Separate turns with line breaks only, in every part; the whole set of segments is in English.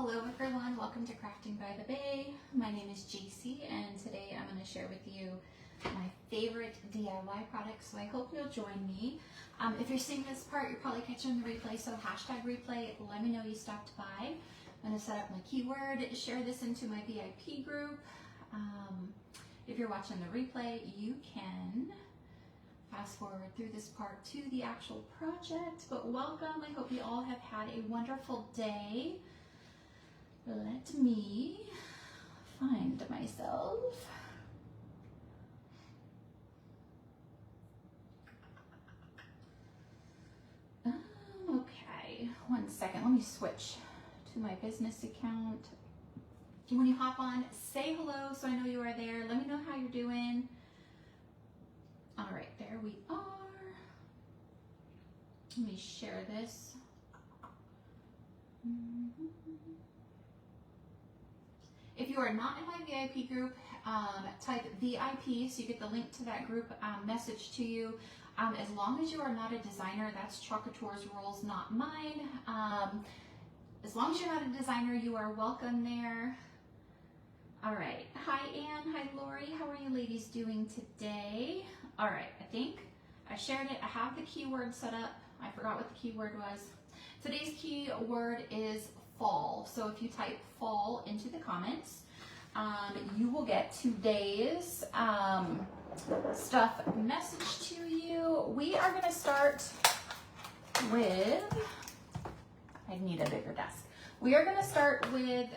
Hello everyone, welcome to Crafting by the Bay. My name is JC and today I'm going to share with you my favorite DIY products, so I hope you'll join me. If you're seeing this part, you're probably catching the replay, so hashtag replay, let me know you stopped by. I'm going to set up my keyword, share this into my VIP group. If you're watching the replay, you can fast forward through this part to the actual project, but welcome. I hope you all have had a wonderful day. Let me find myself. Okay, one second. Let me switch to my business account. When you hop on, say hello so I know you are there. Let me know how you're doing. All right, there we are. Let me share this. If you are not in my VIP group, type VIP so you get the link to that group message to you. As long as you are not a designer, that's Chalk Couture's rules, not mine. As long as you're not a designer, you are welcome there. All right. Hi, Anne. Hi, Lori. How are you ladies doing today? All right. I think I shared it. I have the keyword set up. I forgot what the keyword was. Today's keyword is fall. So if you type fall into the comments, you will get today's stuff messaged to you. We are going to start with, I need a bigger desk. We are going to start with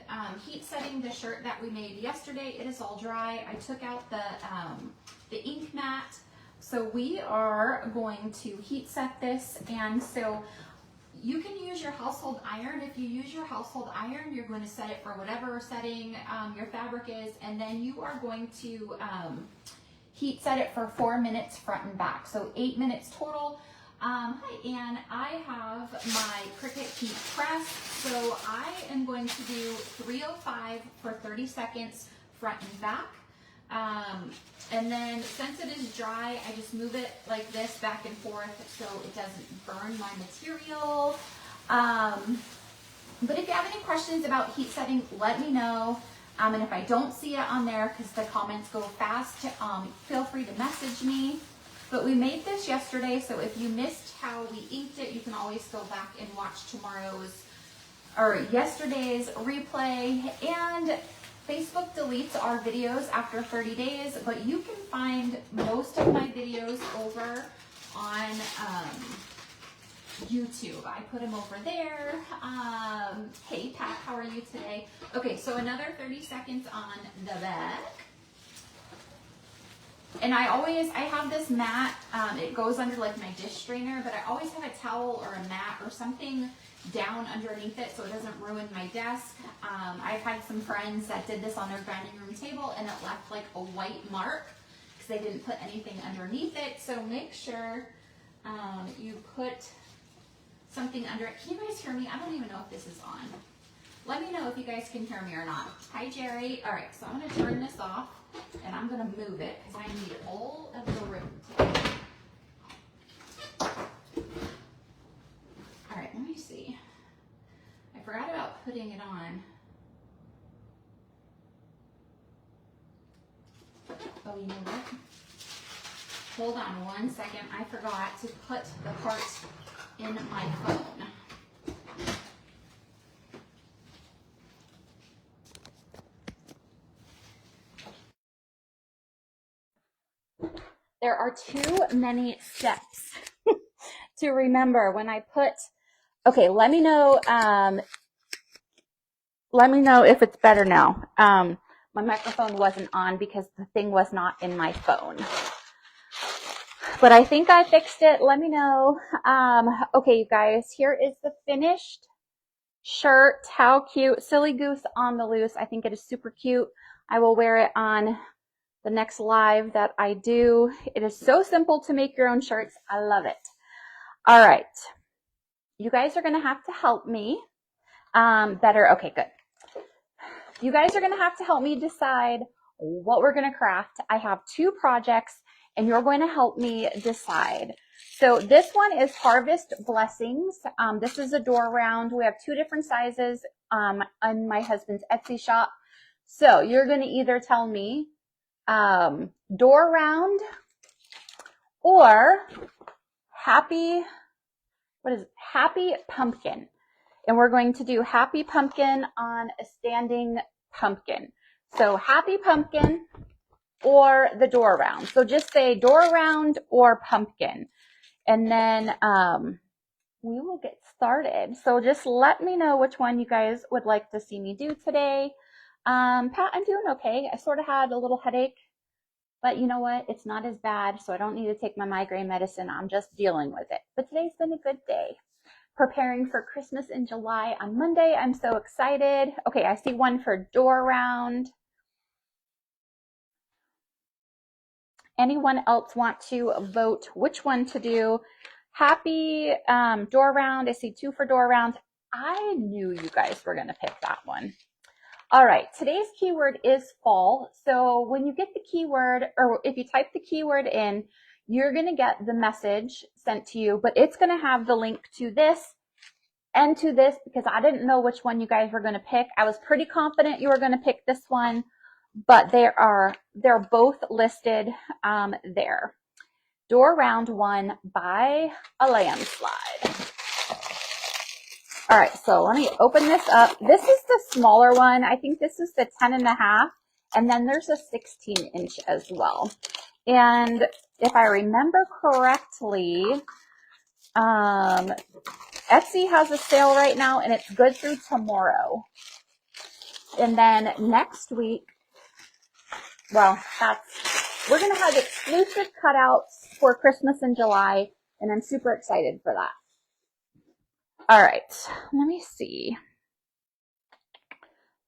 heat setting the shirt that we made yesterday. It is all dry. I took out the ink mat. So we are going to heat set this, and so you can use your household iron. If you use your household iron, you're going to set it for whatever setting your fabric is, and then you are going to heat set it for 4 minutes front and back. So 8 minutes total. Hi, Anne. I have my Cricut heat press, so I am going to do 305 for 30 seconds front and back. And then since it is dry, I just move it like this back and forth so it doesn't burn my material. But if you have any questions about heat setting, let me know. And if I don't see it on there because the comments go fast, feel free to message me. But we made this yesterday, so if you missed how we inked it, you can always go back and watch tomorrow's or yesterday's replay. And Facebook deletes our videos after 30 days, but you can find most of my videos over on YouTube. I put them over there. Hey Pat, how are you today? Okay, so another 30 seconds on the back. And I have this mat, it goes under like my dish strainer, but I always have a towel or a mat or something down underneath it so it doesn't ruin my desk. I've had some friends that did this on their dining room table and it left like a white mark because they didn't put anything underneath it. So make sure you put something under it. Can you guys hear me? I don't even know if this is on. Let me know if you guys can hear me or not. Hi, Jerry. All right, so I'm going to turn this off and I'm going to move it because I need all of the room today. All right, let me see. I forgot about putting it on. Oh, you know what? Hold on one second. I forgot to put the parts in my phone. There are too many steps to remember when I put, okay, let me know if it's better now. My microphone wasn't on because the thing was not in my phone. But I think I fixed it. Let me know. Okay, you guys, here is the finished shirt. How cute. Silly goose on the loose. I think it is super cute. I will wear it on the next live that I do. It is so simple to make your own shirts. I love it. All right. You guys are going to have to help me better. Okay, good. You guys are going to have to help me decide what we're going to craft. I have 2 projects and you're going to help me decide. So this one is Harvest Blessings. This is a door round. We have 2 different sizes.
on my husband's Etsy shop. So you're going to either tell me door round or happy pumpkin. And we're going to do happy pumpkin on a standing pumpkin. So happy pumpkin or the door round. So just say door round or pumpkin. And then we will get started. So just let me know which one you guys would like to see me do today. Pat, I'm doing okay. I sort of had a little headache, but you know what? It's not as bad, so I don't need to take my migraine medicine. I'm just dealing with it. But today's been a good day. Preparing for Christmas in July on Monday. I'm so excited. Okay, I see one for door round. Anyone else want to vote which one to do? Happy door round. I see 2 for door round. I knew you guys were going to pick that one. All right, today's keyword is fall. So when you get the keyword, or if you type the keyword in, you're going to get the message sent to you, but it's going to have the link to this and to this because I didn't know which one you guys were going to pick. I was pretty confident you were going to pick this one, but they're both listed there. Door round one by a landslide. All right, so let me open this up. This is the smaller one. I think this is the 10.5, and then there's a 16-inch as well. And if I remember correctly, Etsy has a sale right now, and it's good through tomorrow. And then next week, well, we're going to have exclusive cutouts for Christmas in July, and I'm super excited for that. All right, let me see.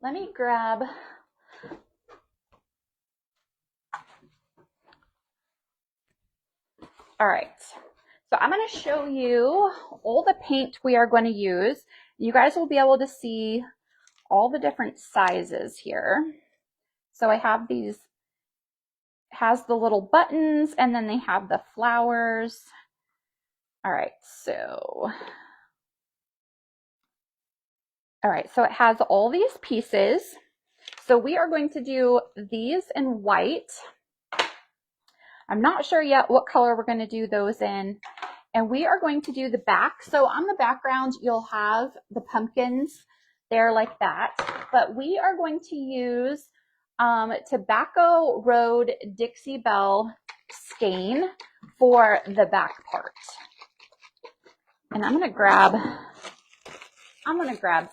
Let me grab. All right, so I'm going to show you all the paint we are going to use. You guys will be able to see all the different sizes here. So I have these, has the little buttons, and then they have the flowers. All right, so it has all these pieces. So we are going to do these in white. I'm not sure yet what color we're going to do those in. And we are going to do the back. So on the background, you'll have the pumpkins there like that. But we are going to use Tobacco Road Dixie Belle stain for the back part. And I'm going to grab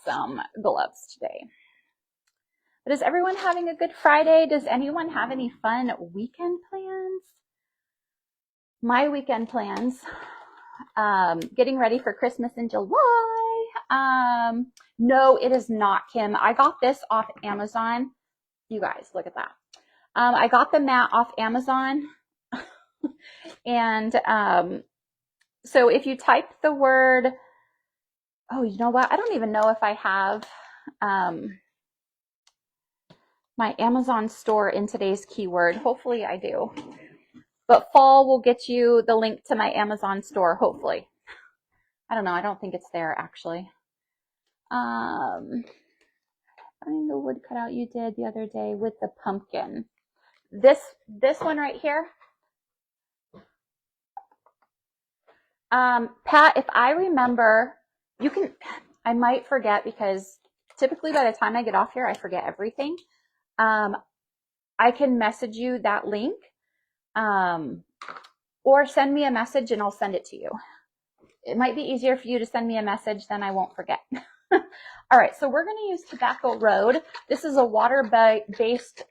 some gloves today. But is everyone having a good Friday? Does anyone have any fun weekend plans? My weekend plans, getting ready for Christmas in July. No, it is not, Kim. I got this off Amazon. You guys, look at that. I got the mat off Amazon. And so if you type the word, oh, you know what? I don't even know if I have my Amazon store in today's keyword. Hopefully I do. But fall will get you the link to my Amazon store, hopefully. I don't know. I don't think it's there, actually. I mean, the wood cutout you did the other day with the pumpkin. This one right here. Pat, if I remember, I might forget because typically by the time I get off here, I forget everything. I can message you that link. Or send me a message and I'll send it to you. It might be easier for you to send me a message, then I won't forget. All right, so we're going to use Tobacco Road. This is a water-based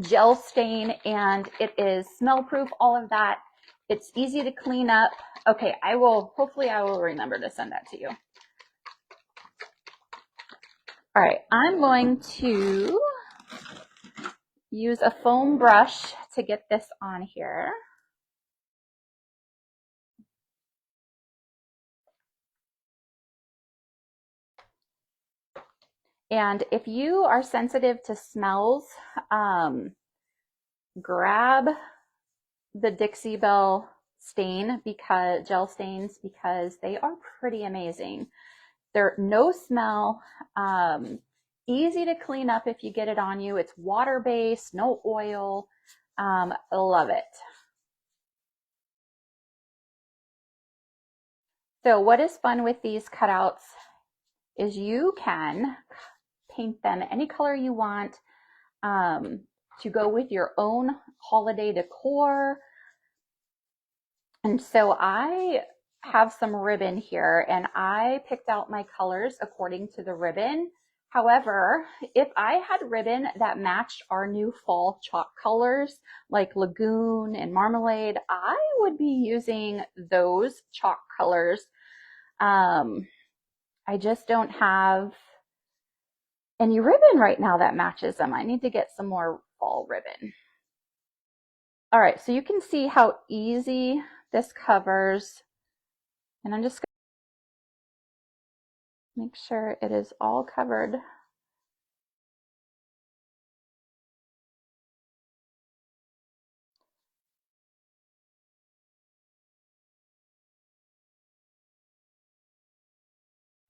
gel stain, and it is smell-proof, all of that. It's easy to clean up. Okay, hopefully I will remember to send that to you. All right, I'm going to use a foam brush to get this on here. And if you are sensitive to smells, grab the Dixie Belle stain gel stains because they are pretty amazing. They're no smell, easy to clean up if you get it on you. It's water-based, no oil. Love it. So what is fun with these cutouts is you can paint them any color you want to go with your own holiday decor. And so I have some ribbon here and I picked out my colors according to the ribbon. However, if I had ribbon that matched our new fall chalk colors like Lagoon and Marmalade, I would be using those chalk colors. I just don't have any ribbon right now that matches them. I need to get some more fall ribbon. All right, so you can see how easy this covers. And I'm just going to make sure it is all covered.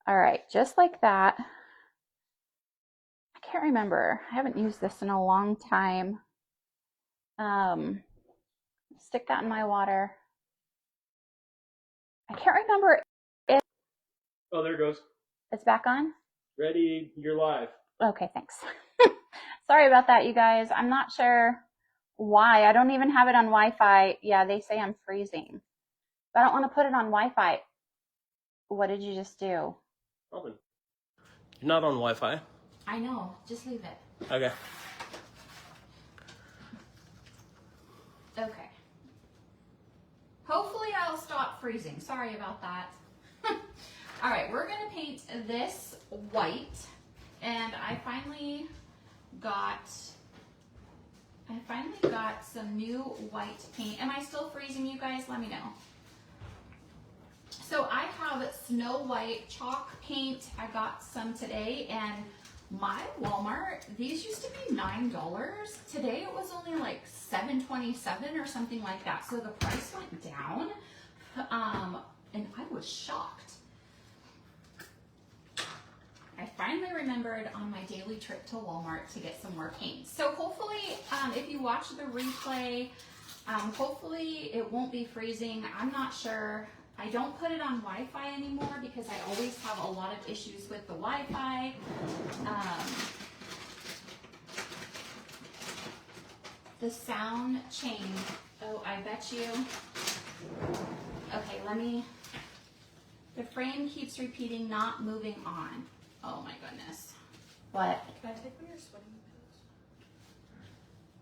All right, just like that. I can't remember. I haven't used this in a long time. Stick that in my water. I can't remember if...
Oh, there it goes.
It's back on?
Ready, you're live.
Okay, thanks. Sorry about that, you guys. I'm not sure why. I don't even have it on Wi-Fi. Yeah, they say I'm freezing. But I don't want to put it on Wi-Fi. What did you just do?
Robin, you're not on Wi-Fi.
I know. Just leave it.
Okay.
Okay. Hopefully I'll stop freezing. Sorry about that. All right, we're gonna paint this white, and I finally got some new white paint. Am I still freezing, you guys? Let me know. So I have Snow White chalk paint. I got some today, and my Walmart, these used to be $9. Today it was only like $7.27 or something like that. So the price went down, and I was shocked. I finally remembered on my daily trip to Walmart to get some more paint. So hopefully, if you watch the replay, hopefully it won't be freezing. I'm not sure. I don't put it on Wi-Fi anymore because I always have a lot of issues with the Wi-Fi. The sound changed. Oh, I bet you. Okay, the frame keeps repeating, not moving on. Oh my goodness. What?
Can I take one of your sweating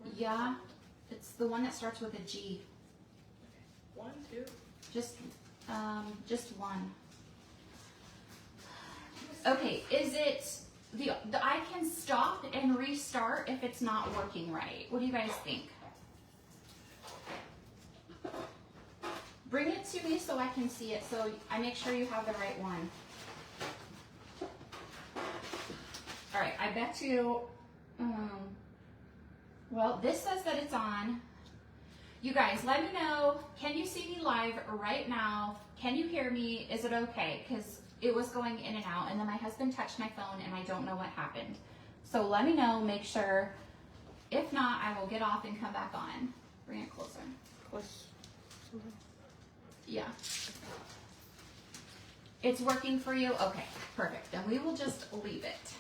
pillows?
Yeah, it's the one that starts with a G.
Okay. 1, 2.
Just one. Okay, is it I can stop and restart if it's not working right. What do you guys think? Bring it to me so I can see it, so I make sure you have the right one. All right, I bet you, well, this says that it's on. You guys, let me know, can you see me live right now? Can you hear me? Is it okay? Because it was going in and out, and then my husband touched my phone, and I don't know what happened. So let me know, make sure. If not, I will get off and come back on. Bring it closer.
Close.
Yeah. It's working for you? Okay, perfect. Then we will just leave it.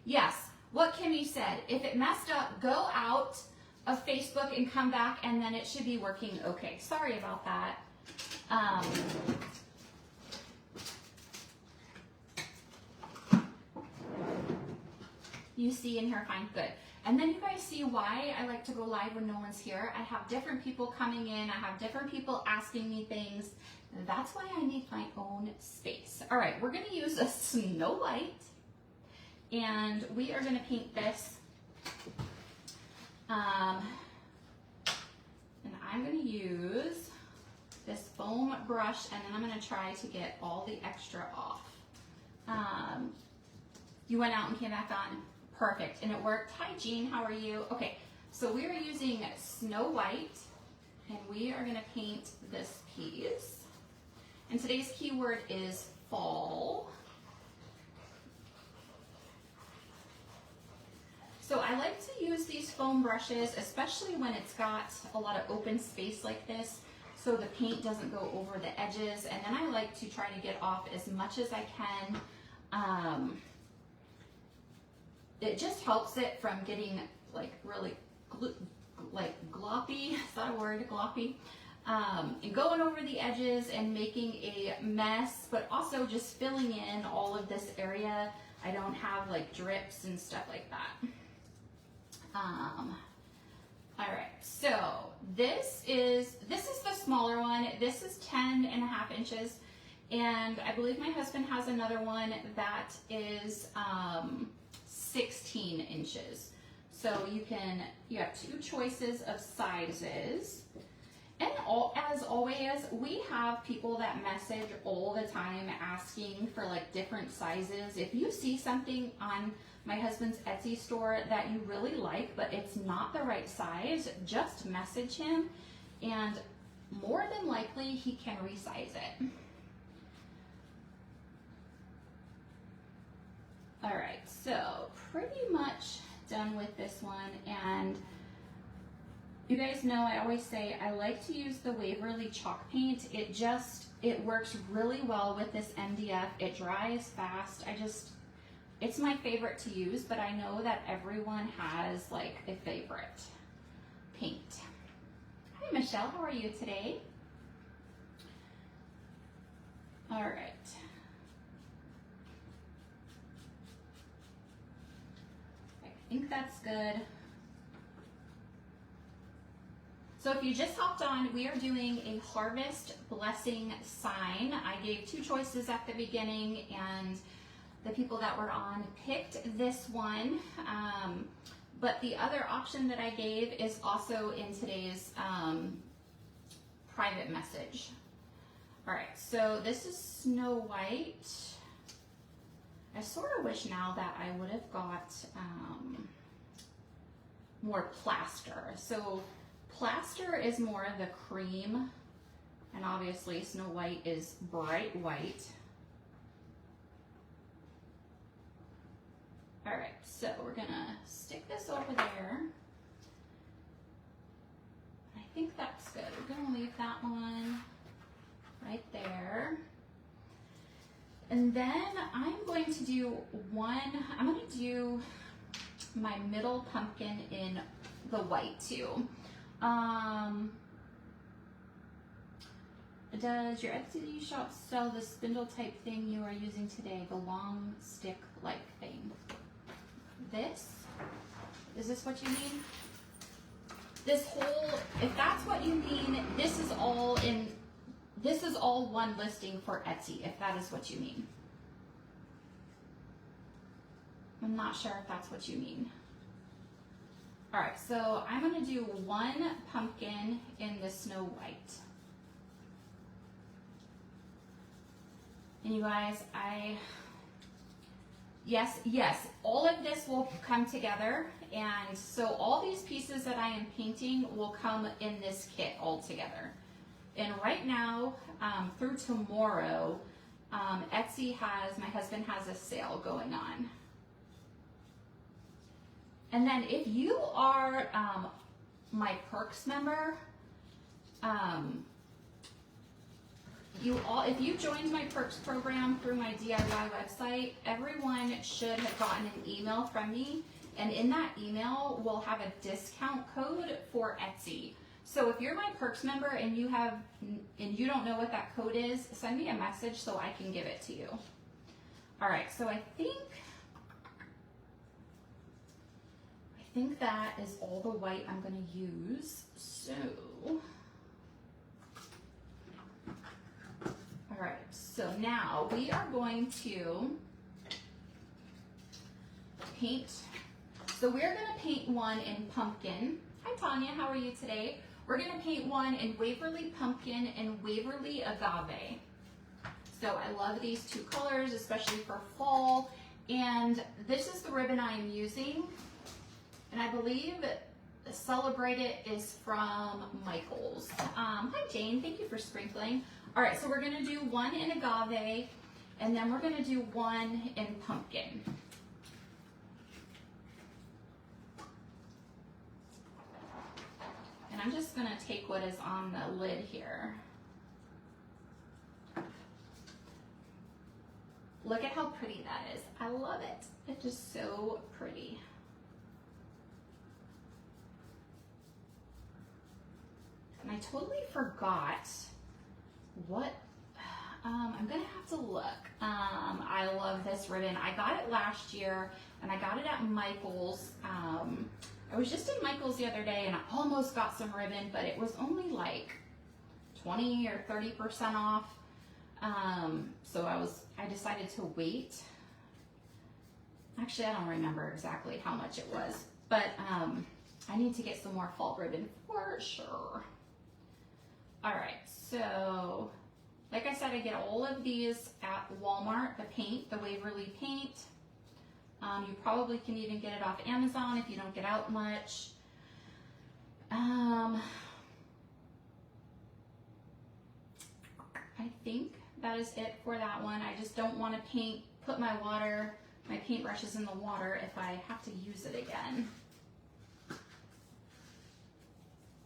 Yes, what Kimmy said, if it messed up, go out of Facebook and come back, and then it should be working okay. Sorry about that. You see in here fine, good. And then you guys see why I like to go live when no one's here. I have different people coming in. I have different people asking me things. That's why I need my own space. All right, we're gonna use a Snow White, and we are gonna paint this. And I'm gonna use this foam brush, and then I'm gonna try to get all the extra off. You went out and came back on. Perfect, and it worked. Hi Jean, how are you? Okay, so we are using Snow White, and we are gonna paint this piece. And today's keyword is fall. So I like to use these foam brushes, especially when it's got a lot of open space like this, so the paint doesn't go over the edges. And then I like to try to get off as much as I can. It just helps it from getting like really gloppy, is that a word, gloppy? And going over the edges and making a mess, but also just filling in all of this area. I don't have like drips and stuff like that. All right, so this is the smaller one. This is 10.5 inches, and I believe my husband has another one that is 16 inches. So you have two choices of sizes. And as always, we have people that message all the time asking for like different sizes. If you see something on my husband's Etsy store that you really like, but it's not the right size, just message him, and more than likely he can resize it. All right, so pretty much done with this one. And you guys know I always say I like to use the Waverly chalk paint. It works really well with this MDF. It dries fast. It's my favorite to use, but I know that everyone has like a favorite paint. Hi Michelle, how are you today? All right. I think that's good. So if you just hopped on, we are doing a harvest blessing sign. I gave two choices at the beginning, and the people that were on picked this one. But the other option that I gave is also in today's private message. All right, so this is Snow White. I sort of wish now that I would have got more plaster. So plaster is more of the cream, and obviously Snow White is bright white. All right, so we're gonna stick this over there. I think that's good. We're gonna leave that one right there. And then I'm going to do my middle pumpkin in the white too. Does your Etsy shop sell the spindle type thing you are using today, the long stick like thing? Is this what you mean? This whole, if that's what you mean, this is all one listing for Etsy, if that is what you mean. I'm not sure if that's what you mean. All right, so I'm gonna do one pumpkin in the Snow White. And you guys, yes, all of this will come together. And so all these pieces that I am painting will come in this kit all together. And right now, through tomorrow, Etsy my husband has a sale going on. And then if you are my Perks member, if you joined my Perks program through my DIY website, everyone should have gotten an email from me, and in that email we'll have a discount code for Etsy. So if you're my Perks member and you don't know what that code is, send me a message so I can give it to you. All right, so I think that is all the white I'm going to use. So, all right, so now we are going to paint. So we're going to paint one in pumpkin. Hi Tanya, how are you today? We're going to paint one in Waverly Pumpkin and Waverly Agave. So I love these two colors, especially for fall. And this is the ribbon I am using. And I believe Celebrate It is from Michaels. Hi Jane, thank you for sprinkling. All right, so we're gonna do one in agave, and then we're gonna do one in pumpkin. And I'm just gonna take what is on the lid here. Look at how pretty that is. I love it. It's just so pretty. And I totally forgot what, I'm gonna have to look. I love this ribbon. I got it last year and I got it at Michael's. I was just in Michael's the other day and I almost got some ribbon, but it was only like 20 or 30% off. So I decided to wait. Actually, I don't remember exactly how much it was, but I need to get some more fall ribbon for sure. All right, so like I said, I get all of these at Walmart, the paint, the Waverly paint. You probably can even get it off Amazon if you don't get out much. I think that is it for that one. I just don't want to put my paintbrushes in the water if I have to use it again.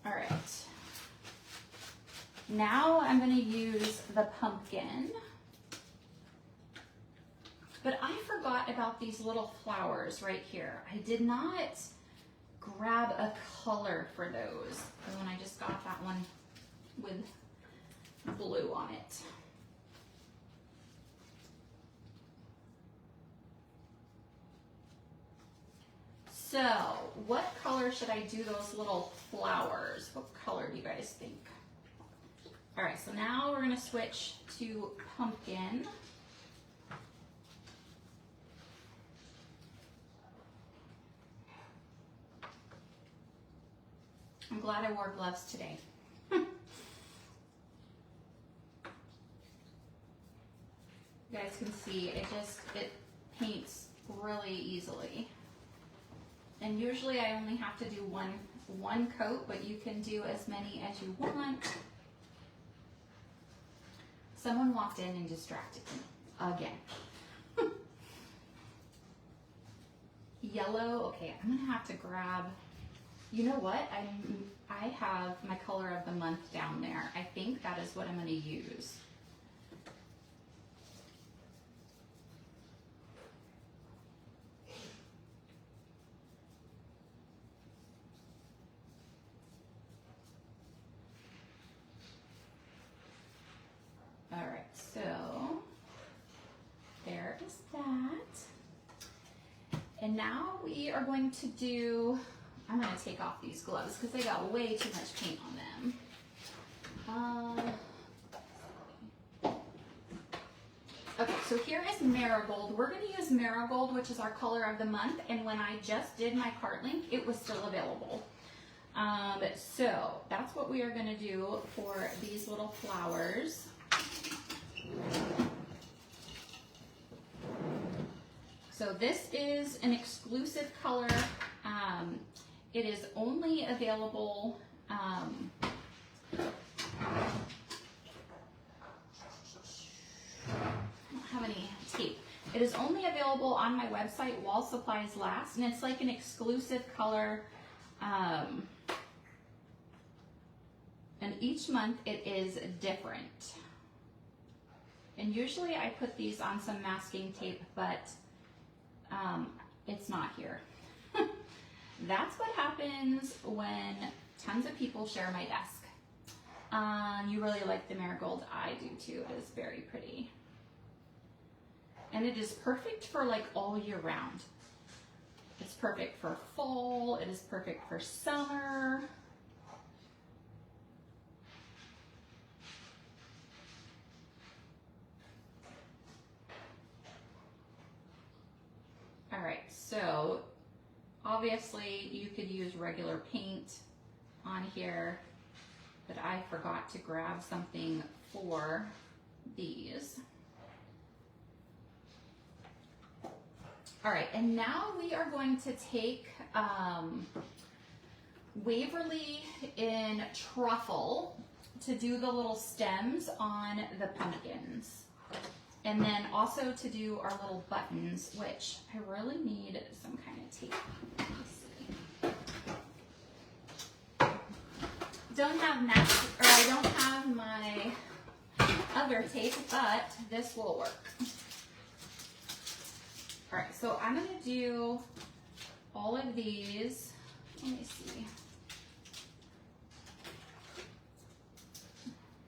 All right. Now I'm going to use the pumpkin. But I forgot about these little flowers right here. I did not grab a color for those. And then I just got that one with blue on it. So, what color should I do those little flowers? What color do you guys think? All right, so now we're gonna switch to pumpkin. I'm glad I wore gloves today. You guys can see it paints really easily. And usually I only have to do one coat, but you can do as many as you want. Someone walked in and distracted me again. Yellow, okay, I'm gonna have to grab, you know what? I have my color of the month down there. I think that is what I'm gonna use. All right, so there is that. And now we are going to do, I'm going to take off these gloves because they got way too much paint on them. Okay, so here is Marigold. We're going to use Marigold, which is our color of the month. And when I just did my cart link, it was still available. So that's what we are going to do for these little flowers. So this is an exclusive color. It is only available, I don't have any tape. It is only available on my website while supplies last, and it's like an exclusive color. And each month it is different. And usually I put these on some masking tape, but it's not here. That's what happens when tons of people share my desk. You really like the Marigold. I do too. It is very pretty. And it is perfect for like all year round. It's perfect for fall. It is perfect for summer. All right, so obviously you could use regular paint on here, but I forgot to grab something for these. All right, and now we are going to take Waverly in Truffle. to do the little stems on the pumpkins. And then also to do our little buttons, which I really need some kind of tape. Let me see. Don't have I don't have my other tape, but this will work. All right, so I'm gonna do all of these. Let me see.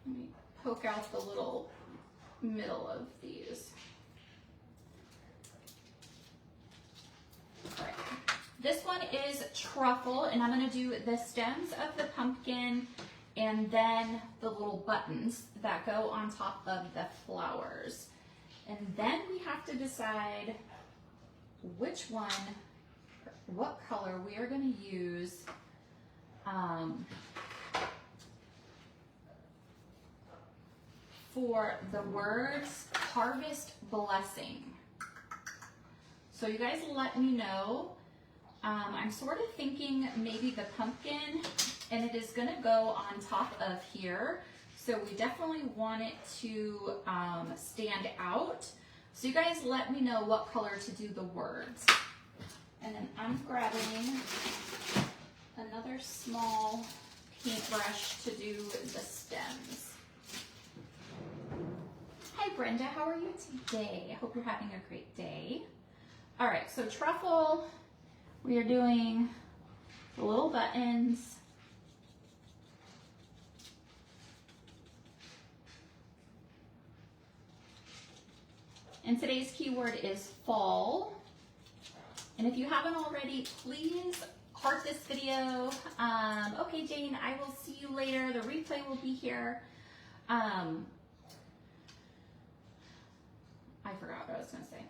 Let me poke out the little middle of these. All right. This one is truffle, and I'm going to do the stems of the pumpkin and then the little buttons that go on top of the flowers. And then we have to decide which one, what color we are going to use for the words harvest blessing. So you guys let me know. I'm sort of thinking maybe the pumpkin, and it is gonna go on top of here. So we definitely want it to stand out. So you guys let me know what color to do the words. And then I'm grabbing another small paintbrush to do the stems. Hi Brenda, how are you today? I hope you're having a great day. All right, so truffle, we are doing the little buttons. And today's keyword is fall. And if you haven't already, please heart this video. Okay, Jane, I will see you later. The replay will be here. I forgot what I was gonna say.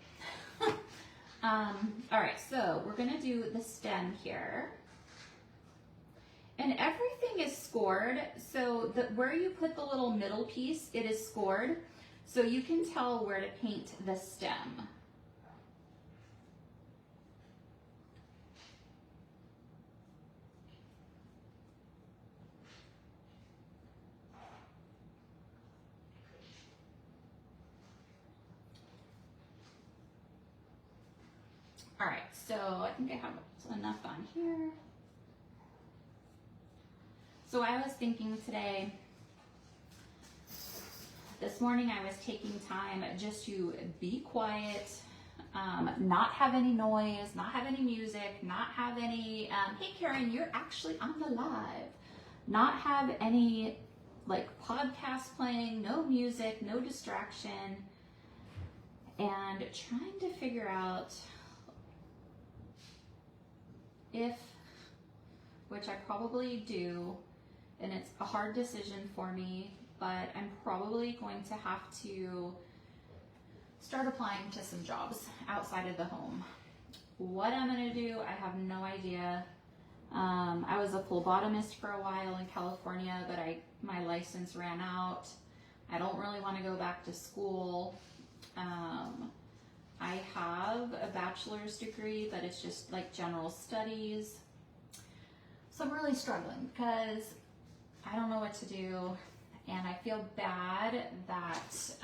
All right, so we're gonna do the stem here. And everything is scored, so where you put the little middle piece, it is scored, so you can tell where to paint the stem. All right, so I think I have enough on here. So I was thinking today, this morning I was taking time just to be quiet, not have any noise, not have any music, not have any, hey Karen, you're actually on the live. Not have any like podcast playing, no music, no distraction, and trying to figure out which I probably do, and it's a hard decision for me, but I'm probably going to have to start applying to some jobs outside of the home. What I'm gonna do, I have no idea. I was a phlebotomist for a while in California, but my license ran out. I don't really want to go back to school. I have a bachelor's degree, but it's just like general studies. So I'm really struggling because I don't know what to do, and I feel bad that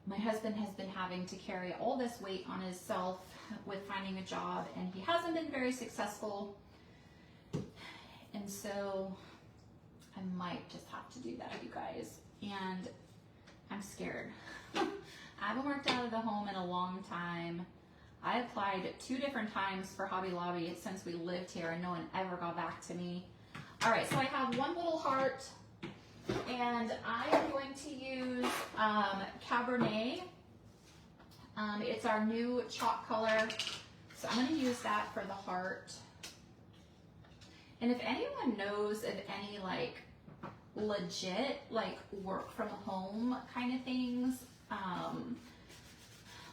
my husband has been having to carry all this weight on himself with finding a job, and he hasn't been very successful. And so I might just have to do that, you guys. And I'm scared. I haven't worked out of the home in a long time. I applied 2 different times for Hobby Lobby since we lived here, and no one ever got back to me. All right, so I have one little heart, and I am going to use Cabernet. It's our new chalk color, so I'm going to use that for the heart. And if anyone knows of any like legit like work from home kind of things,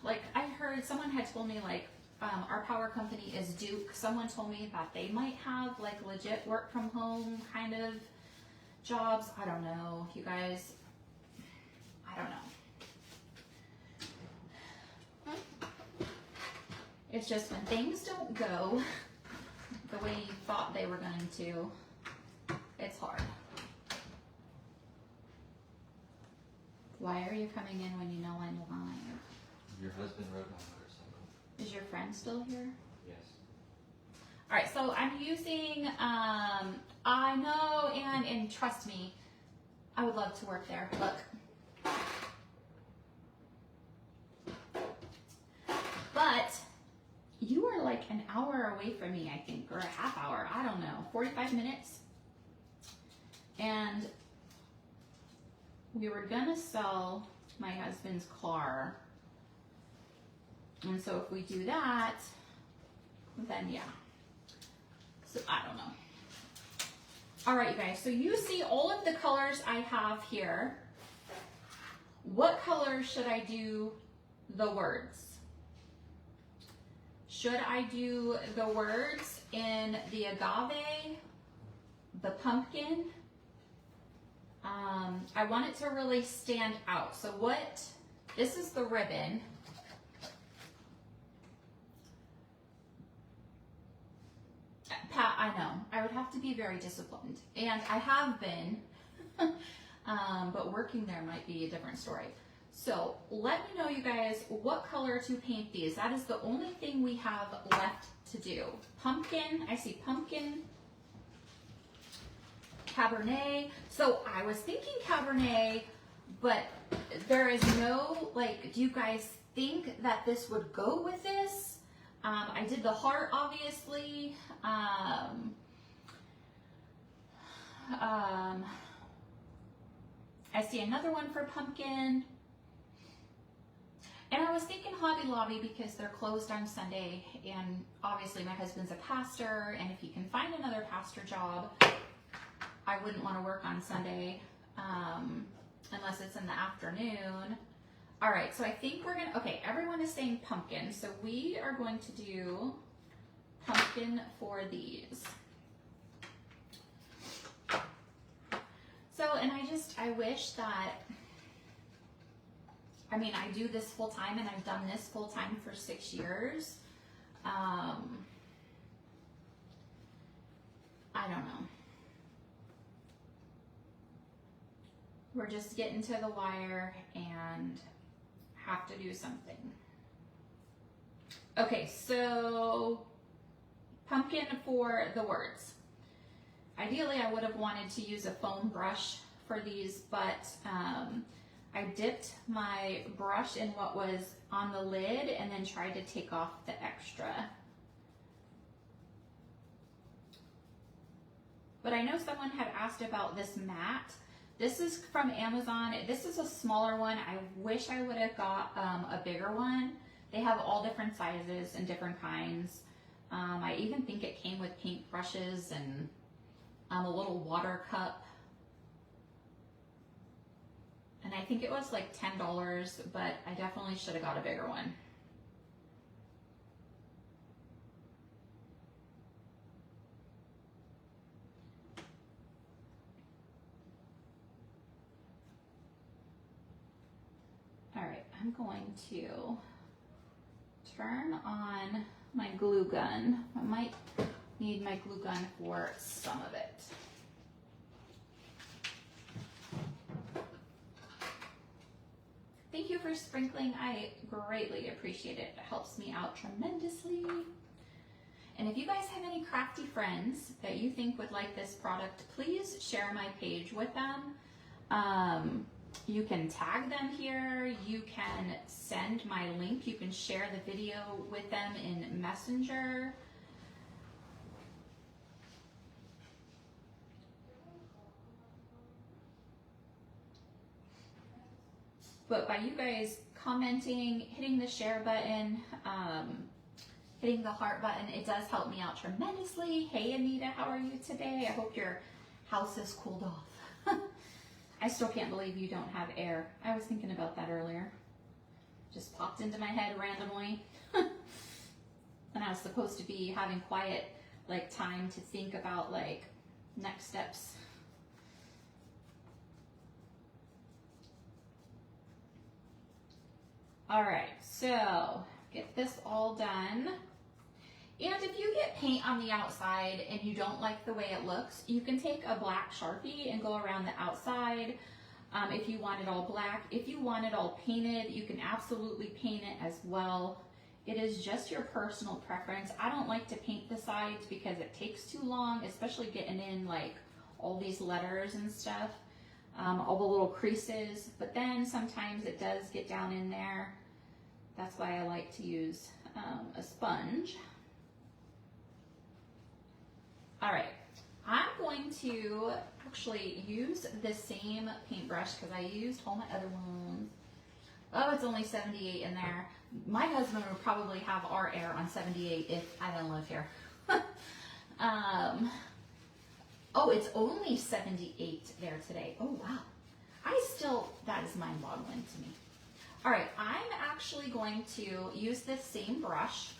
like I heard someone had told me like our power company is Duke. Someone told me that they might have like legit work from home kind of jobs. I don't know, you guys. I don't know. It's just when things don't go the way you thought they were going to, It's hard. Why are you coming in when you know I'm live?
Your husband rode my motorcycle.
Is your friend still here?
Yes.
All right, so I'm using, I know, and trust me, I would love to work there. Look. But you are like an hour away from me, I think, or a half hour. I don't know, 45 minutes. And we were gonna sell my husband's car. And so if we do that, then yeah. So I don't know. All right, you guys, so you see all of the colors I have here. What color should I do the words? Should I do the words in the agave, the pumpkin? I want it to really stand out. So this is the ribbon. Pat, I know, I would have to be very disciplined, and I have been, but working there might be a different story. So let me know, you guys, what color to paint these. That is the only thing we have left to do. Pumpkin, I see pumpkin, Cabernet. So I was thinking Cabernet, but there is no, like, do you guys think that this would go with this? I did the heart, obviously. I see another one for pumpkin. And I was thinking Hobby Lobby because they're closed on Sunday, and obviously my husband's a pastor, and if he can find another pastor job, I wouldn't want to work on Sunday unless it's in the afternoon. All right, so I think we're gonna, okay, everyone is saying pumpkin, so we are going to do pumpkin for these. So, and I wish that, I mean, I do this full time, and I've done this full time for 6 years. I don't know. We're just getting to the wire and have to do something. Okay, so pumpkin for the words. Ideally, I would have wanted to use a foam brush for these, but I dipped my brush in what was on the lid and then tried to take off the extra. But I know someone had asked about this mat. This is from Amazon. This is a smaller one. I wish I would have got a bigger one. They have all different sizes and different kinds. I even think it came with paint brushes and a little water cup. And I think it was like $10, but I definitely should have got a bigger one. All right, I'm going to turn on my glue gun. I might need my glue gun for some of it. Thank you for sprinkling. I greatly appreciate it. It helps me out tremendously. And if you guys have any crafty friends that you think would like this product, please share my page with them. You can tag them here. You can send my link. You can share the video with them in Messenger. But by you guys commenting, hitting the share button, hitting the heart button, it does help me out tremendously. Hey Anita, how are you today? I hope your house has cooled off. I still can't believe you don't have air. I was thinking about that earlier. Just popped into my head randomly. And I was supposed to be having quiet like time to think about like next steps. All right, so get this all done. And if you get paint on the outside and you don't like the way it looks, you can take a black Sharpie and go around the outside if you want it all black. If you want it all painted, you can absolutely paint it as well. It is just your personal preference. I don't like to paint the sides because it takes too long, especially getting in like all these letters and stuff, all the little creases, but then sometimes it does get down in there. That's why I like to use a sponge. All right, I'm going to actually use the same paintbrush because I used all my other ones. Oh, it's only 78 in there. My husband would probably have our air on 78 if I didn't live here. Oh, it's only 78 there today. Oh, wow. That is mind-boggling to me. All right, I'm actually going to use this same brush.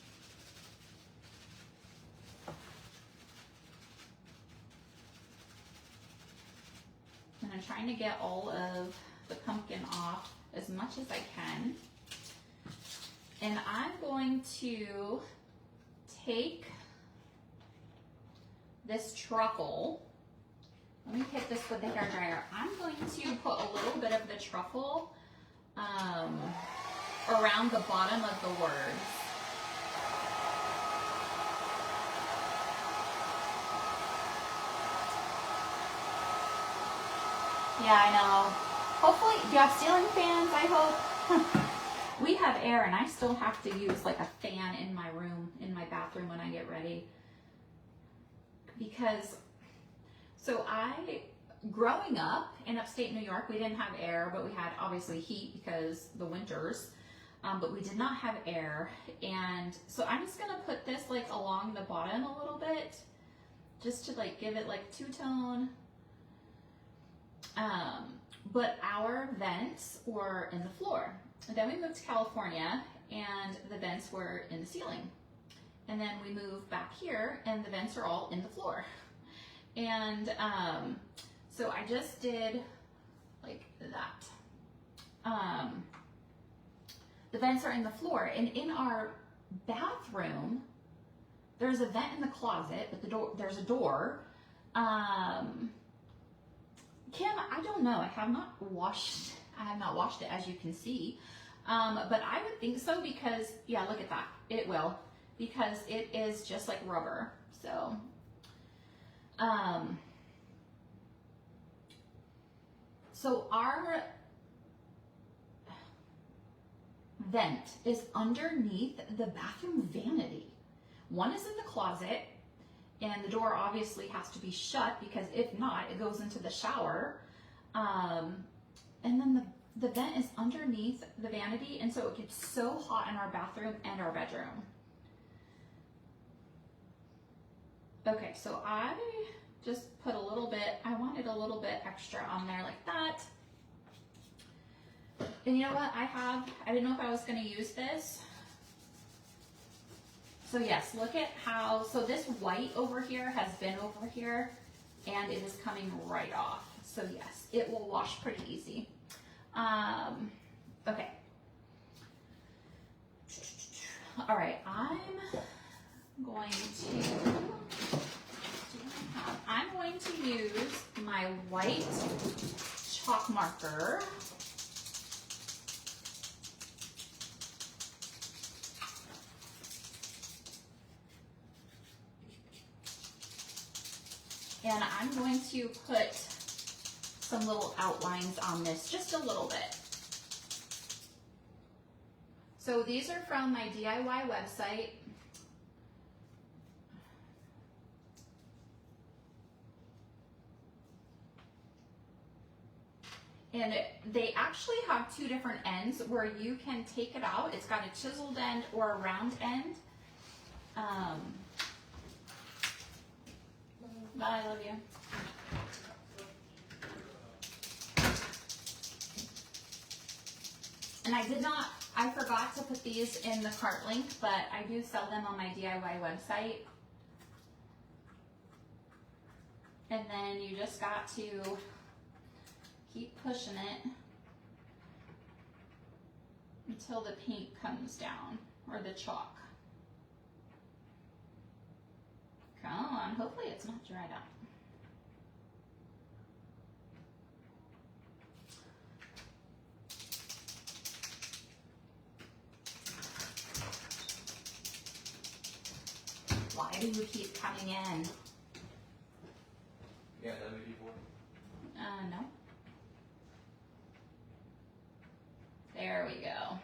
And I'm trying to get all of the pumpkin off as much as I can. And I'm going to take this truffle. Let me hit this with the hairdryer. I'm going to put a little bit of the truffle around the bottom of the words. Yeah, I know. Hopefully, do you have ceiling fans, I hope? We have air and I still have to use like a fan in my room, in my bathroom when I get ready. Because, growing up in upstate New York, we didn't have air, but we had obviously heat because the winters, but we did not have air. And so I'm just gonna put this like along the bottom a little bit, just to like give it like two-tone. But our vents were in the floor. And then we moved to California and the vents were in the ceiling. And then we moved back here and the vents are all in the floor. And so I just did like that. The vents are in the floor, and in our bathroom, there's a vent in the closet, but there's a door. Kim, I don't know. I have not washed it, as you can see. But I would think so because, yeah, look at that. It will, because it is just like rubber. So, our vent is underneath the bathroom vanity. One is in the closet, and the door obviously has to be shut because if not, it goes into the shower. And then the vent is underneath the vanity, and so it gets so hot in our bathroom and our bedroom. Okay, so I just put a little bit, I wanted a little bit extra on there like that. And you know what, I didn't know if I was gonna use this. So yes, look at how, so this white over here has been over here and it is coming right off. So yes, it will wash pretty easy. Okay. All right, I'm going to use my white chalk marker. And I'm going to put some little outlines on this, just a little bit. So these are from my DIY website. And they actually have two different ends where you can take it out. It's got a chiseled end or a round end. Bye, I love you. And I forgot to put these in the cart link, but I do sell them on my DIY website. And then you just got to keep pushing it until the paint comes down, or the chalk.
Come on, hopefully it's not dried out. Why do you keep coming in?
Yeah, that would be before.
No. There we go.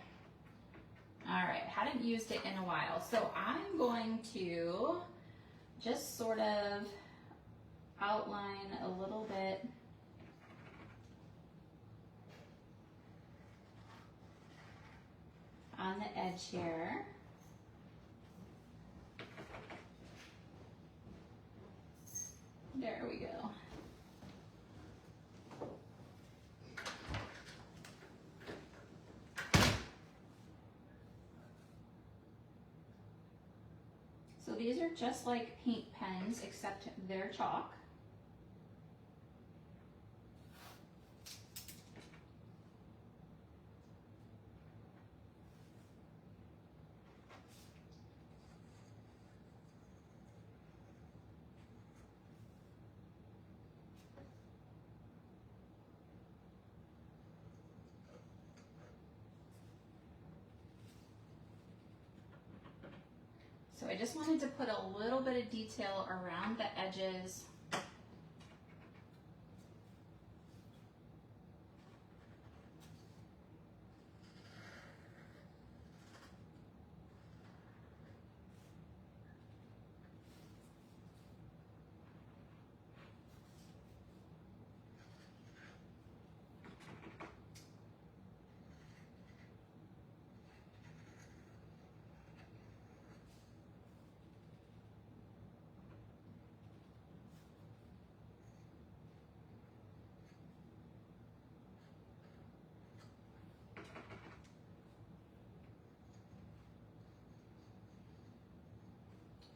All right, hadn't used it in a while. So I'm going to just sort of outline a little bit on the edge here. There we go. So these are just like paint pens, except they're chalk. So I just wanted to put a little bit of detail around the edges.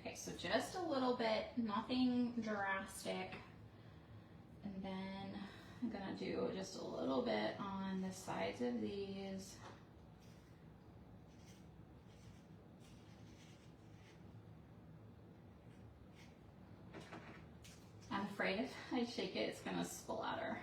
Okay, so just a little bit, nothing drastic. And then I'm gonna do just a little bit on the sides of these. I'm afraid if I shake it, it's gonna splatter.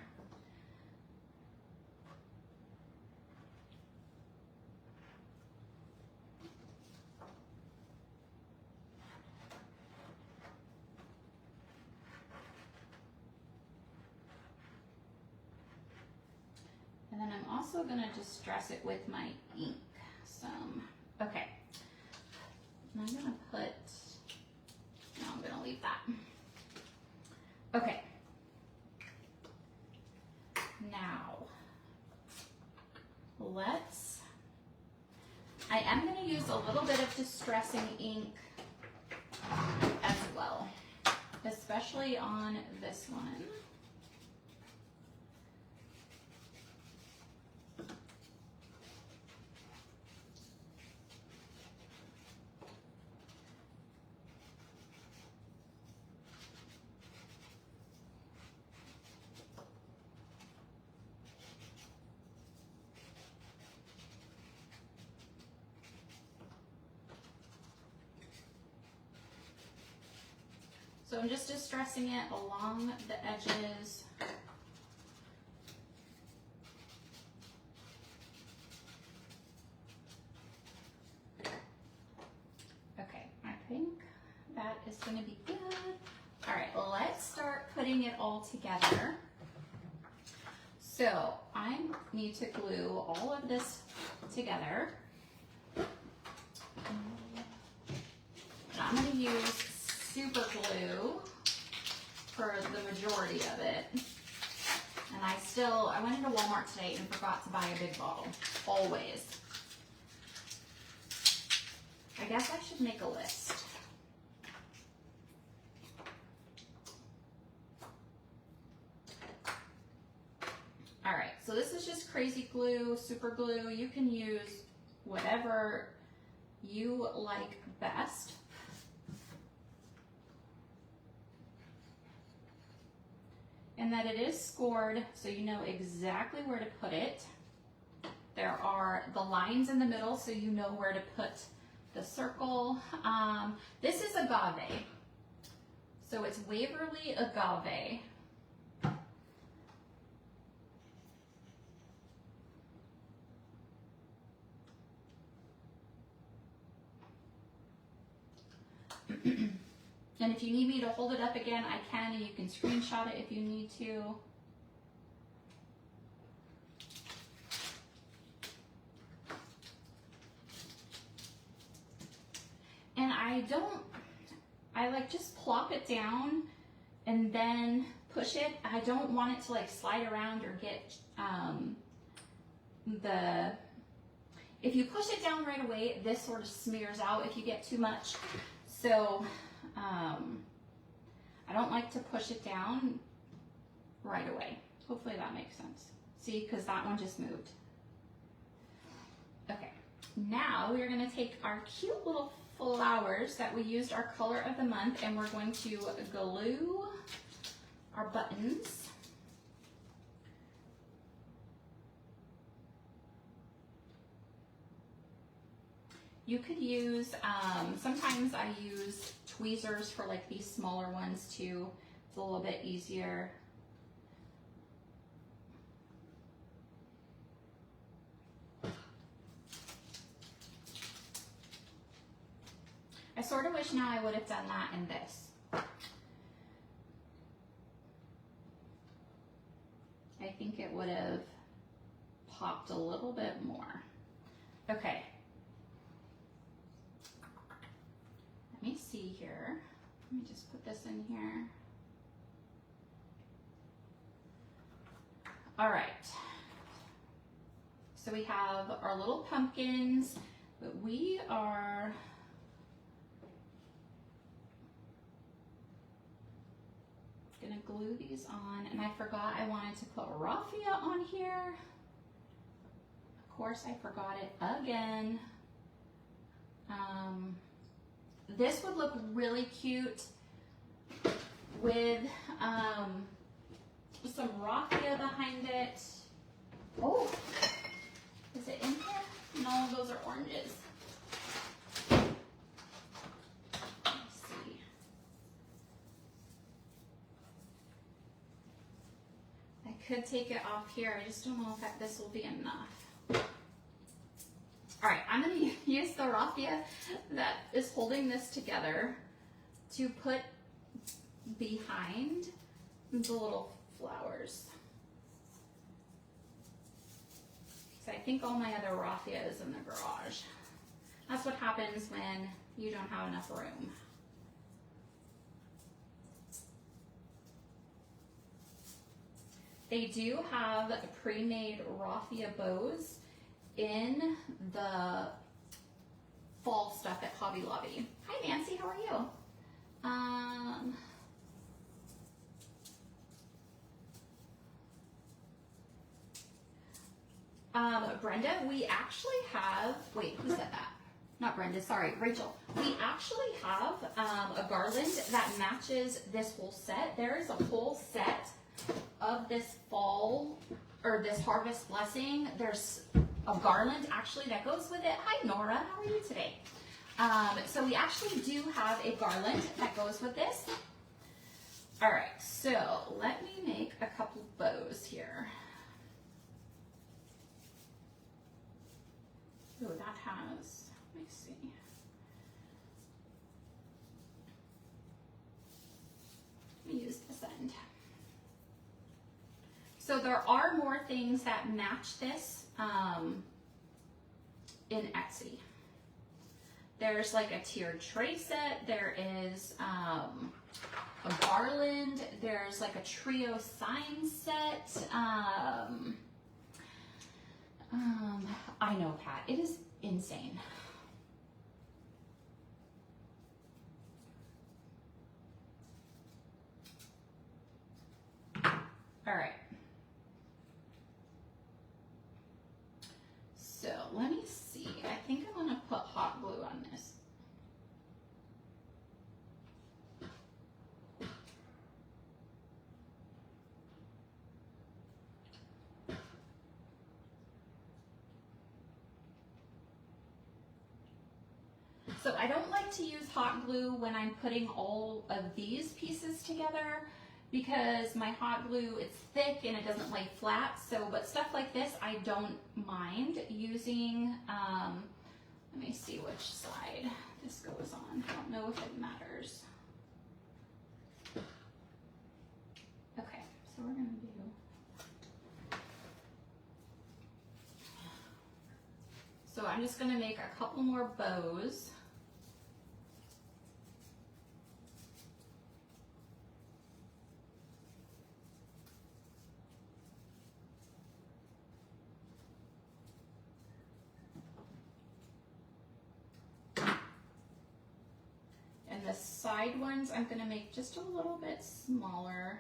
And then I'm also gonna just dress it with my ink some. Okay. And I'm gonna put, no, I'm gonna leave that. Okay. Now, I am gonna use a little bit of distressing ink as well, especially on this one. So I'm just distressing it along the edges. Okay, I think that is going to be good. All right, let's start putting it all together. So I need to glue all of this together. And I'm going to use super glue for the majority of it. And I went into Walmart today and forgot to buy a big bottle, always. I guess I should make a list. All right, so this is just crazy glue, super glue. You can use whatever you like best. And that it is scored, so you know exactly where to put it. There are the lines in the middle, so you know where to put the circle. This is agave.
So it's Waverly Agave. And if you need me to hold it up again, I can, and you can screenshot it if you need to. And I like just plop it down and then push it. I don't want it to like slide around or get if you push it down right away, this sort of smears out if you get too much. So I don't like to push it down right away. Hopefully that makes sense. See, because that one just moved. Okay, now we're gonna take our cute little flowers that we used our color of the month, and we're going to glue our buttons. You could use, sometimes I use tweezers for like these smaller ones too. It's a little bit easier. I sort of wish now I would have done that in this. I think it would have popped a little bit more. Okay. Let me see here. Let me just put this in here. All right. So we have our little pumpkins, but we are gonna glue these on, and I forgot I wanted to put raffia on here. Of course, I forgot it again. This would look really cute with some raffia behind it. Oh, is it in here? No, those are oranges. Let's see. I could take it off here. I just don't know if this will be enough. All right, I'm gonna use the raffia that is holding this together to put behind the little flowers. So I think all my other raffia is in the garage. That's what happens when you don't have enough room. They do have pre-made raffia bows in the fall stuff at Hobby Lobby. Hi Nancy, how are you? Brenda, we actually have, wait, who said that? Not Brenda, sorry, Rachel. We actually have a garland that matches this whole set. There is a whole set of this fall, or this harvest blessing. There's a garland actually that goes with it. Hi Nora, how are you today? So we actually do have a garland that goes with this. All right, so let me make a couple bows here. Oh, that has, let me see. Let me use this end. So there are more things that match this in Etsy. There's like a tiered tray set. There is a garland. There's like a trio sign set. I know, Pat, it is insane. All right. So let me see. I think I'm gonna put hot glue on this. So I don't like to use hot glue when I'm putting all of these pieces together because my hot glue, it's thick and it doesn't lay flat. So, but stuff like this, I don't mind using, let me see which side this goes on. I don't know if it matters. Okay, so we're gonna do, so I'm just gonna make a couple more bows. And the side ones, I'm gonna make just a little bit smaller.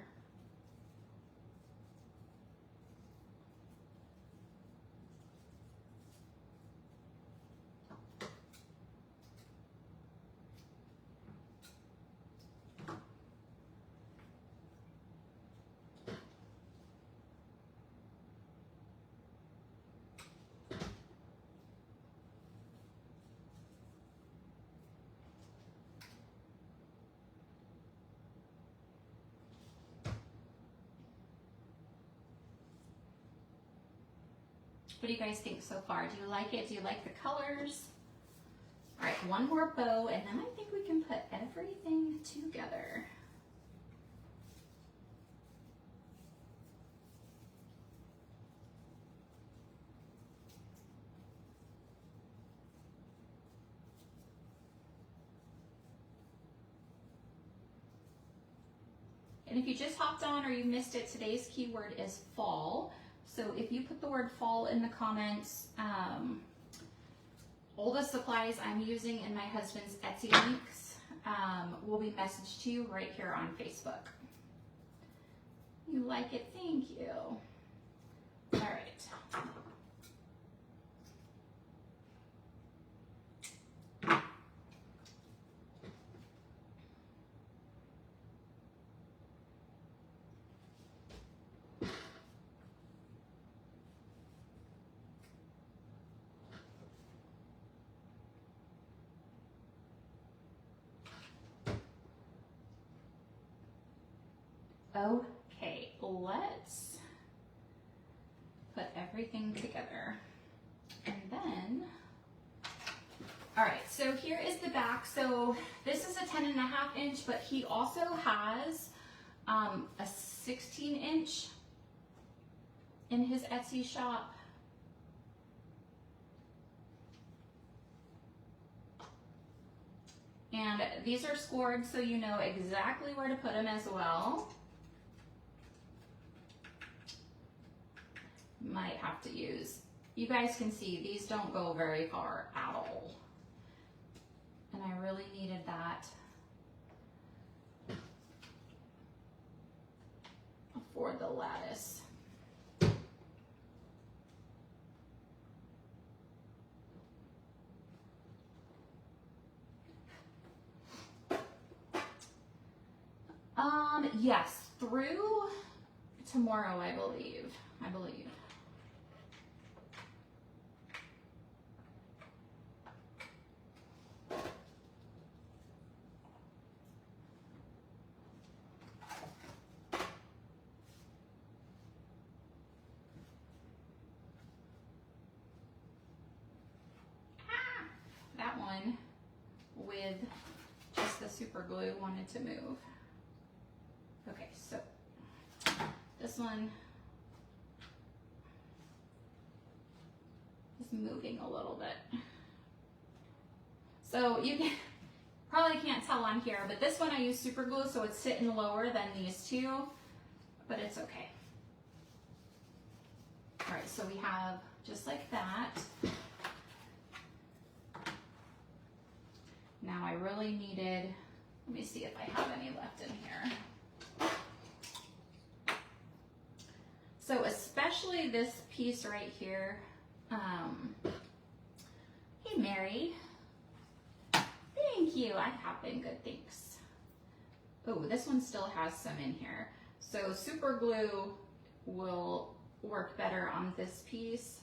What do you guys think so far? Do you like it? Do you like the colors? All right, one more bow, and then I think we can put everything together. And if you just hopped on or you missed it, today's keyword is fall. So if you put the word fall in the comments, all the supplies I'm using in my husband's Etsy links will be messaged to you right here on Facebook. You like it? Thank you. All right. Okay, let's put everything together. And then, all right, so here is the back. So this is a 10.5 inch, but he also has a 16 inch in his Etsy shop. And these are scored so you know exactly where to put them as well. Might have to use, you guys can see these don't go very far at all. And I really needed that for the lattice. Yes, through tomorrow, I believe. That one with just the super glue wanted to move. Okay, so this one is moving a little bit. So you can probably can't tell on here, but this one I use super glue, so it's sitting lower than these two, but it's okay. All right, so we have just like that. Now I really needed, let me see if I have any left in here. So especially this piece right here. Hey Mary, thank you, I have been good, thanks. Oh, this one still has some in here. So super glue will work better on this piece.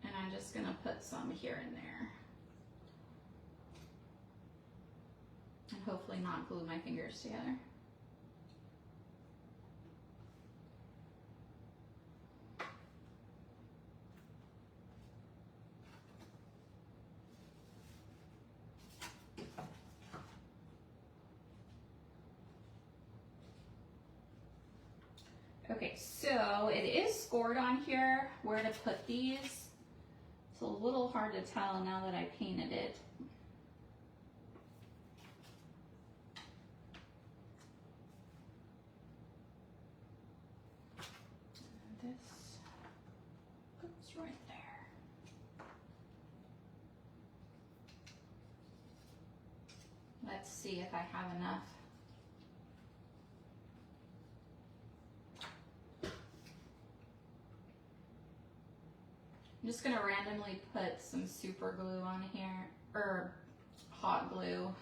And I'm just gonna put some here and there. hopefully not glue my fingers together. Okay, so it is scored on here where to put these. It's a little hard to tell now that I painted it. This goes right there. Let's see if I have enough. I'm just gonna randomly put some super glue on here, or hot glue.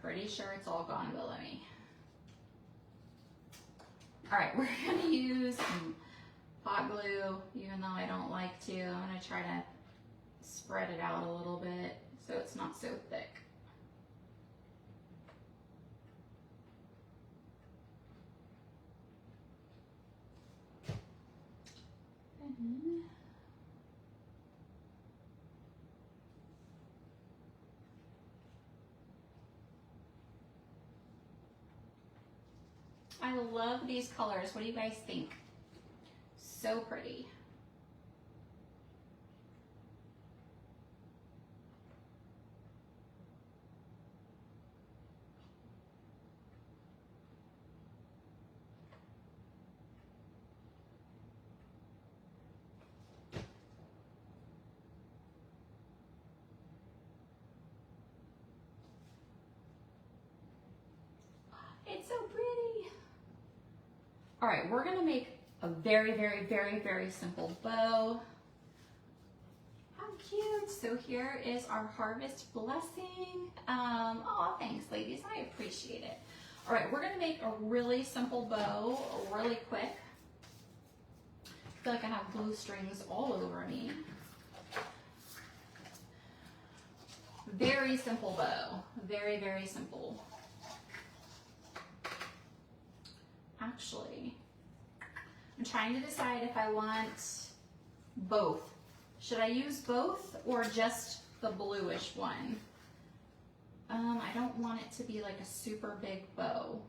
Pretty sure it's all gone below me. All right, we're gonna use hot glue, even though I don't like to. I'm gonna try to spread it out a little bit so it's not so thick. I love these colors. What do you guys think? So pretty. It's so pretty. All right, we're gonna make a very, very, very, very simple bow. How cute. So here is our harvest blessing. Oh, thanks ladies, I appreciate it. All right, we're gonna make a really simple bow really quick. I feel like I have glue strings all over me. Very simple bow, very, very simple. Actually, I'm trying to decide if I want both. Should I use both or just the bluish one? I don't want it to be like a super big bow.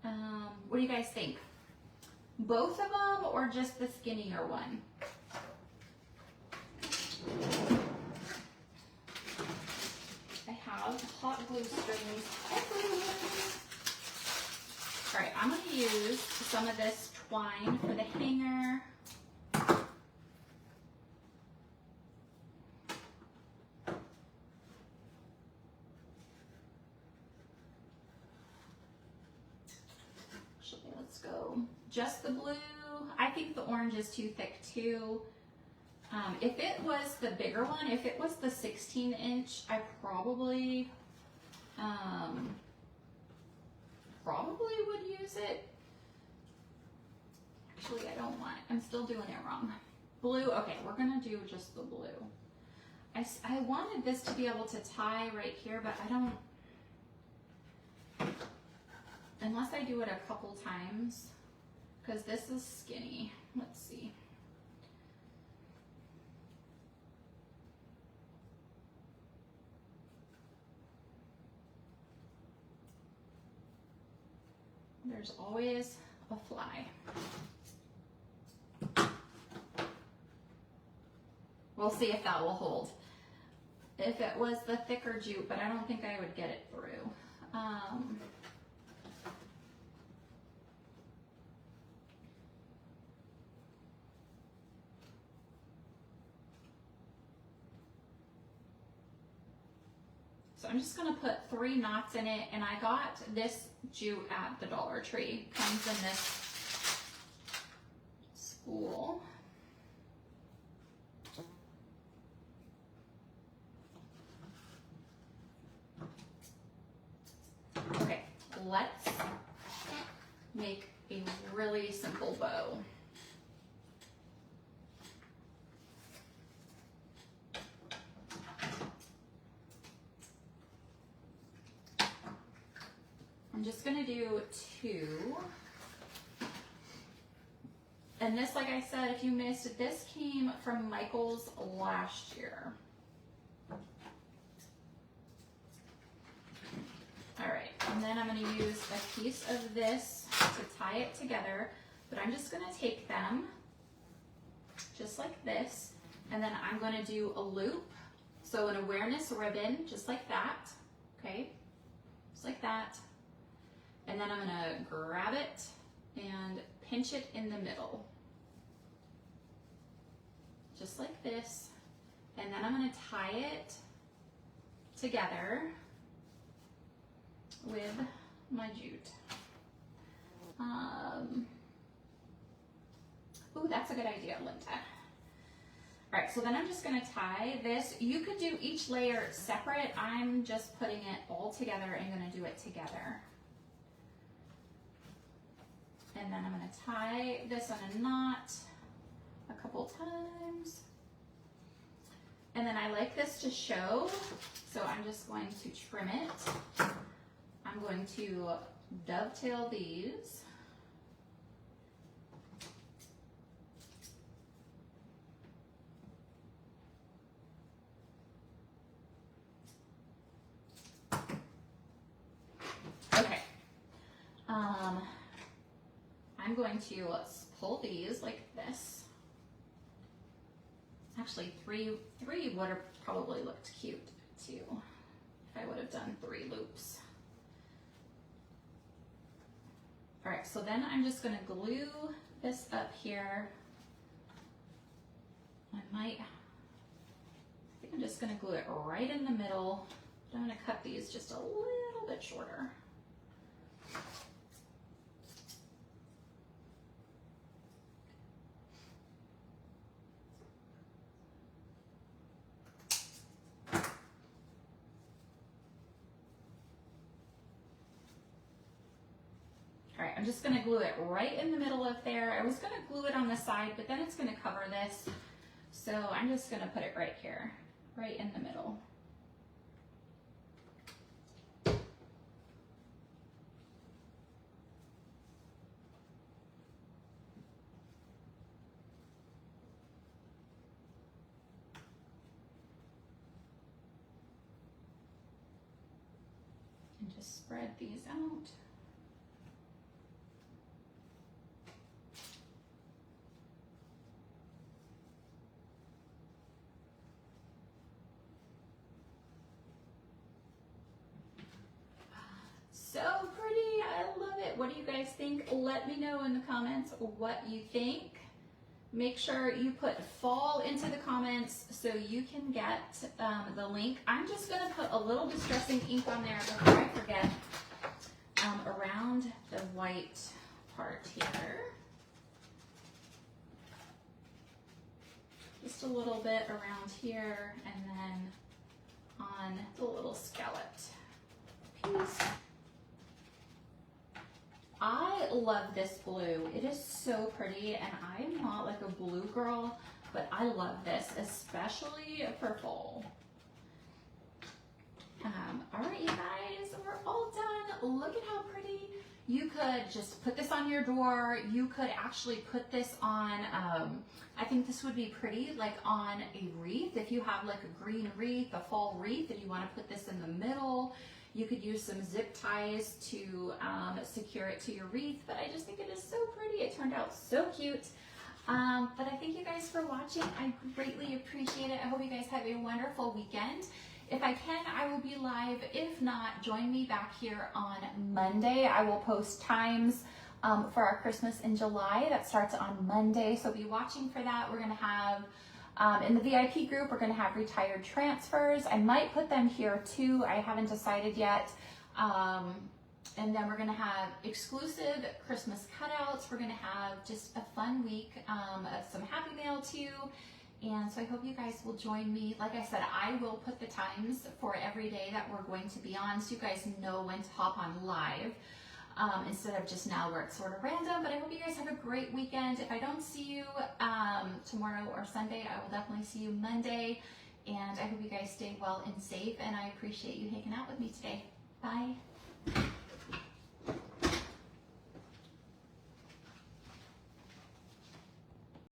What do you guys think? Both of them or just the skinnier one? I have hot glue strings everywhere. All right, I'm gonna use some of this twine for the hanger. Actually, let's go just the blue. I think the orange is too thick too. If it was the bigger one, if it was the 16-inch, I probably would use it. Actually, I don't want it. I'm still doing it wrong. Blue, okay, we're gonna do just the blue. I wanted this to be able to tie right here, but I don't, unless I do it a couple times, because this is skinny. Let's see. There's always a fly. We'll see if that will hold. If it was the thicker jute, but I don't think I would get it through. So I'm just gonna put 3 knots in it, and I got this jute at the Dollar Tree. Comes in this spool. let's make a really simple bow. I'm just gonna do 2. And this, like I said, if you missed it, this came from Michael's last year. All right, and then I'm gonna use a piece of this to tie it together, but I'm just gonna take them just like this, and then I'm gonna do a loop. So an awareness ribbon, just like that, okay? Just like that. And then I'm gonna grab it and pinch it in the middle. Just like this. And then I'm gonna tie it together with my jute. Ooh, that's a good idea, Linda. All right, so then I'm just gonna tie this. You could do each layer separate. I'm just putting it all together and gonna do it together. And then I'm gonna tie this on a knot a couple times. And then I like this to show, so I'm just going to trim it. I'm going to dovetail these. Okay. I'm going to pull these like this. Actually, three would have probably looked cute too, if I would have done 3 loops. All right, so then I'm just gonna glue this up here. I think I'm just gonna glue it right in the middle. I'm gonna cut these just a little bit shorter. All right, I'm just gonna glue it right in the middle of there. I was gonna glue it on the side, but then it's gonna cover this. So I'm just gonna put it right here, right in the middle. And just spread these out. So pretty, I love it. What do you guys think? Let me know in the comments what you think. Make sure you put fall into the comments so you can get the link. I'm just gonna put a little distressing ink on there before I forget, around the white part here. Just a little bit around here and then on the little scalloped piece. I love this blue. It is so pretty, and I'm not like a blue girl, but I love this, especially for fall. All right, you guys, we're all done. Look at how pretty. You could just put this on your door. You could actually put this on, I think this would be pretty, like on a wreath. If you have like a green wreath, a fall wreath, and you want to put this in the middle, you could use some zip ties to secure it to your wreath, but I just think it is so pretty. It turned out so cute. But I thank you guys for watching. I greatly appreciate it. I hope you guys have a wonderful weekend. If I can, I will be live. If not, join me back here on Monday. I will post times for our Christmas in July. That starts on Monday, so be watching for that. We're gonna have in the VIP group, we're going to have retired transfers. I might put them here too. I haven't decided yet. And then we're going to have exclusive Christmas cutouts. We're going to have just a fun week of some Happy Mail too. And so I hope you guys will join me. Like I said, I will put the times for every day that we're going to be on so you guys know when to hop on live. instead of just now where it's sort of random. But I hope you guys have a great weekend. If I don't see you tomorrow or Sunday, I will definitely see you Monday. And I hope you guys stay well and safe. And I appreciate you hanging out with me today. Bye.